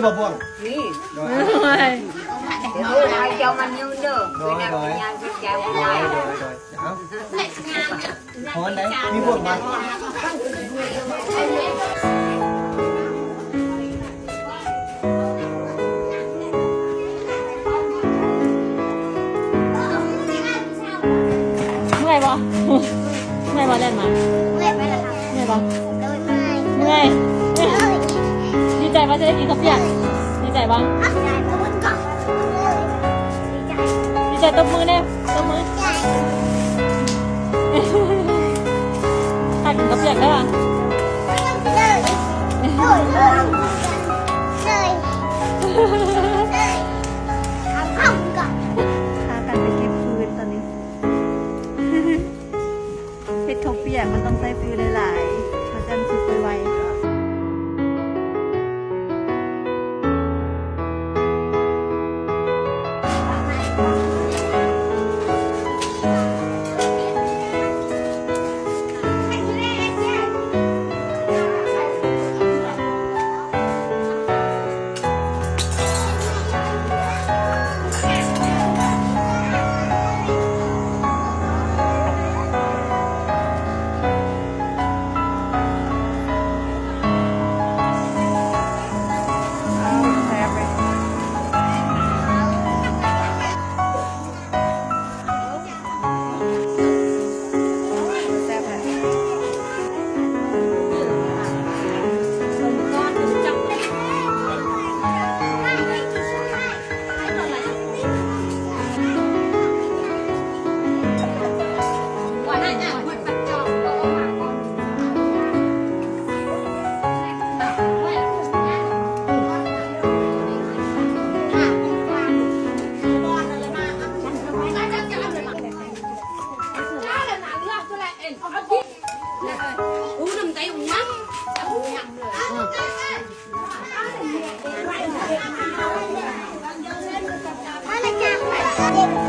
บ่บ่วงนี่โดย เดี๋ยวให้เจ้ามันยืนเด้อเป็นนักงานที่แก้วได้เอาพอนไหนมีบ่วงมาเมื่อยบ่เมื่อยบ่เล่นมาเมื่อยบ่เมื่อยดีใจว่าจะได้กินข้าวเปียกดีใจบ้างดีใจตบมือเนี่ยตบมือถ้ากินข้าวเปียกได้ป่ะพากันไปเก็บฟืนตอนนี้เห็ดข้าวเปียกมันต้องใส่ฟืนหลายๆเขาจะสุกไวๆMana